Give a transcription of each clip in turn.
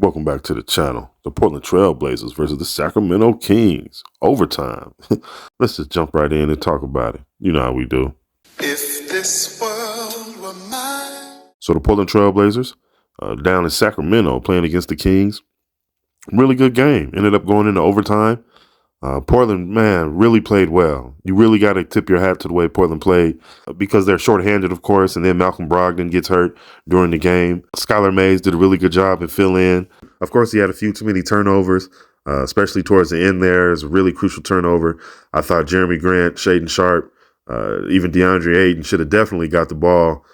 Welcome back to the channel. The Portland Trail Blazers versus the Sacramento Kings. Overtime. Let's just jump right in and talk about it. You know how we do. If this world were mine. So the Portland Trail Blazers down in Sacramento playing against the Kings. Really good game. Ended up going into overtime. Portland, man, really played well. You really got to tip your hat to the way Portland played because they're shorthanded, of course, and then Malcolm Brogdon gets hurt during the game. Skylar Mays did a really good job and fill in. Of course, he had a few too many turnovers, especially towards the end there. It was a really crucial turnover. I thought Jeremy Grant, Shaedon Sharpe, even DeAndre Ayton should have definitely got the ball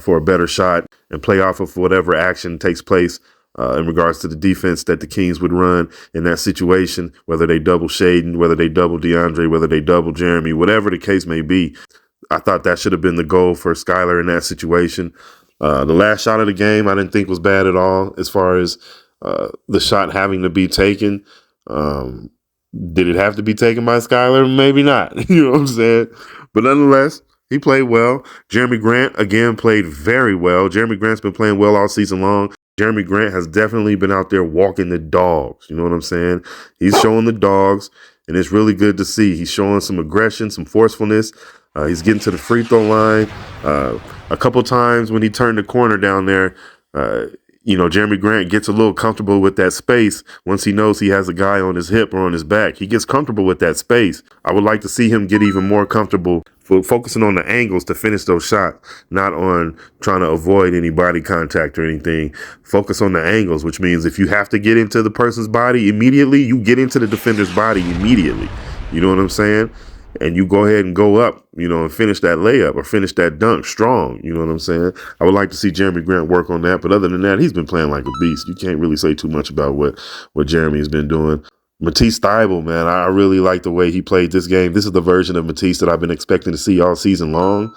for a better shot and play off of whatever action takes place in regards to the defense that the Kings would run in that situation, whether they double Shaedon, whether they double DeAndre, whether they double Jeremy, whatever the case may be. I thought that should have been the goal for Skylar in that situation. The last shot of the game I didn't think was bad at all as far as the shot having to be taken. Did it have to be taken by Skylar? Maybe not. You know what I'm saying? But nonetheless, he played well. Jeremy Grant, again, played very well. Jeremy Grant's been playing well all season long. Jeremy Grant has definitely been out there walking the dogs. You know what I'm saying? He's showing the dogs, and it's really good to see. He's showing some aggression, some forcefulness. He's getting to the free throw line. A couple times when he turned the corner down there, Jeremy Grant gets a little comfortable with that space once he knows he has a guy on his hip or on his back. He gets comfortable with that space. I would like to see him get even more comfortable focusing on the angles to finish those shots, not on trying to avoid any body contact or anything. Focus on the angles, which means if you have to get into the person's body immediately, you get into the defender's body immediately. You know what I'm saying? And you go ahead and go up, and finish that layup or finish that dunk strong. You know what I'm saying? I would like to see Jeremy Grant work on that. But other than that, he's been playing like a beast. You can't really say too much about what Jeremy's been doing. Matisse Thybulle, man, I really like the way he played this game. This is the version of Matisse that I've been expecting to see all season long.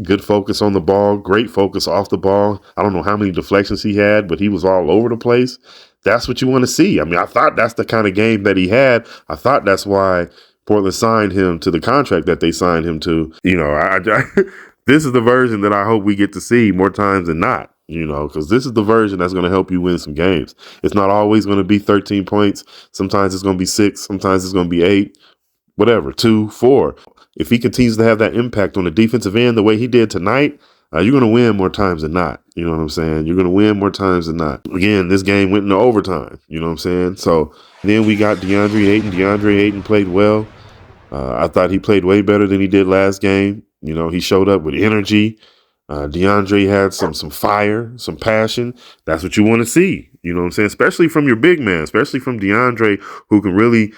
Good focus on the ball, great focus off the ball. I don't know how many deflections he had, but he was all over the place. That's what you want to see. I mean, I thought that's the kind of game that he had. I thought that's why Portland signed him to the contract that they signed him to. This is the version that I hope we get to see more times than not, because this is the version that's going to help you win some games. It's not always going to be 13 points. Sometimes it's going to be 6. Sometimes it's going to be 8, whatever, 2, 4. If he continues to have that impact on the defensive end the way he did tonight, you're going to win more times than not. You know what I'm saying? You're going to win more times than not. Again, this game went into overtime. You know what I'm saying? So then we got DeAndre Ayton. DeAndre Ayton played well. I thought he played way better than he did last game. He showed up with energy. DeAndre had some fire, some passion. That's what you want to see. You know what I'm saying? Especially from your big man, especially from DeAndre, who can really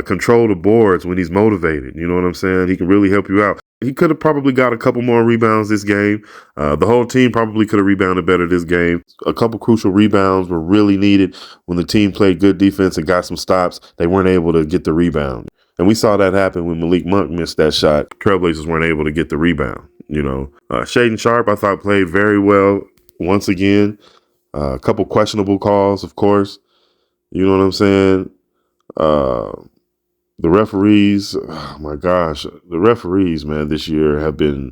control the boards when he's motivated. You know what I'm saying? He can really help you out. He could have probably got a couple more rebounds this game. The whole team probably could have rebounded better this game. A couple crucial rebounds were really needed when the team played good defense and got some stops. They weren't able to get the rebound. And we saw that happen when Malik Monk missed that shot. Trailblazers weren't able to get the rebound. Shaedon Sharpe, I thought, played very well once again. A couple questionable calls, of course. You know what I'm saying? The referees, oh my gosh, the referees, man, this year have been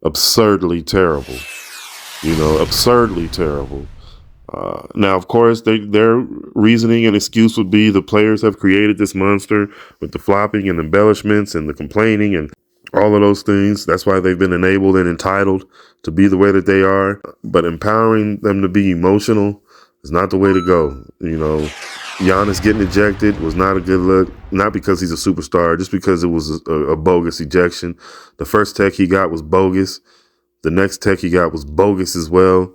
absurdly terrible. Absurdly terrible. Now, of course, their reasoning and excuse would be the players have created this monster with the flopping and embellishments and the complaining and all of those things. That's why they've been enabled and entitled to be the way that they are. But empowering them to be emotional is not the way to go. Giannis getting ejected was not a good look, not because he's a superstar, just because it was a bogus ejection. The first tech he got was bogus. The next tech he got was bogus as well.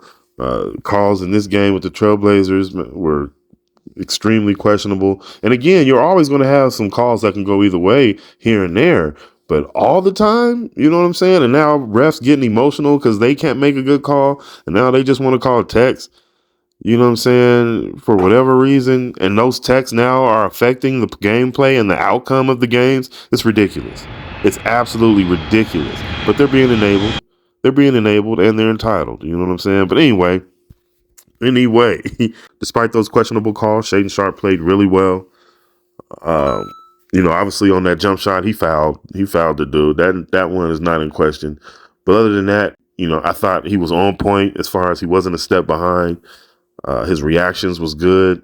Calls in this game with the Trailblazers were extremely questionable. And again, you're always going to have some calls that can go either way here and there. But all the time, you know what I'm saying? And now refs getting emotional because they can't make a good call. And now they just want to call techs, you know what I'm saying, for whatever reason. And those techs now are affecting the gameplay and the outcome of the games. It's ridiculous. It's absolutely ridiculous. But they're being enabled. They're being enabled and they're entitled. You know what I'm saying? But anyway, despite those questionable calls, Shaedon Sharpe played really well. Obviously on that jump shot, he fouled the dude. That one is not in question. But other than that, I thought he was on point as far as he wasn't a step behind. His reactions was good.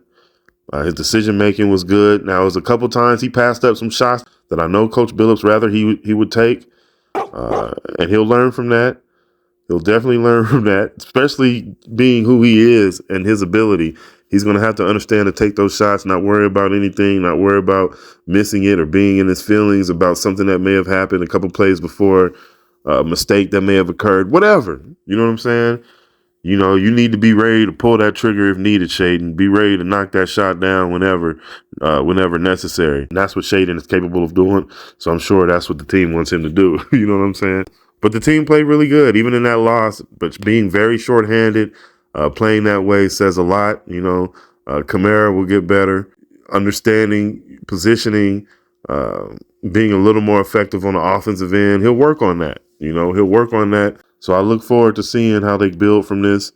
His decision making was good. Now, there's a couple times he passed up some shots that I know Coach Billups rather he would take, and he'll learn from that. He'll definitely learn from that, especially being who he is and his ability. He's going to have to understand to take those shots, not worry about anything, not worry about missing it or being in his feelings about something that may have happened a couple plays before, a mistake that may have occurred, whatever. You know what I'm saying? You know, you need to be ready to pull that trigger if needed, Shaden. Be ready to knock that shot down whenever necessary. And that's what Shaden is capable of doing. So I'm sure that's what the team wants him to do. You know what I'm saying? But the team played really good, even in that loss. But being very shorthanded, playing that way says a lot. You know, Kamara will get better, understanding, positioning, being a little more effective on the offensive end. He'll work on that. You know, he'll work on that. So I look forward to seeing how they build from this.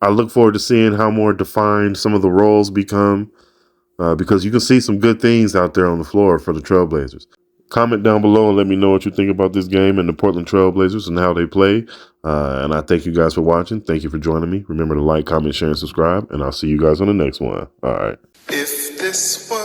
I look forward to seeing how more defined some of the roles become, because you can see some good things out there on the floor for the Trailblazers. Comment down below and let me know what you think about this game and the Portland Trailblazers and how they play. And I thank you guys for watching. Thank you for joining me. Remember to like, comment, share, and subscribe. And I'll see you guys on the next one. All right. If this were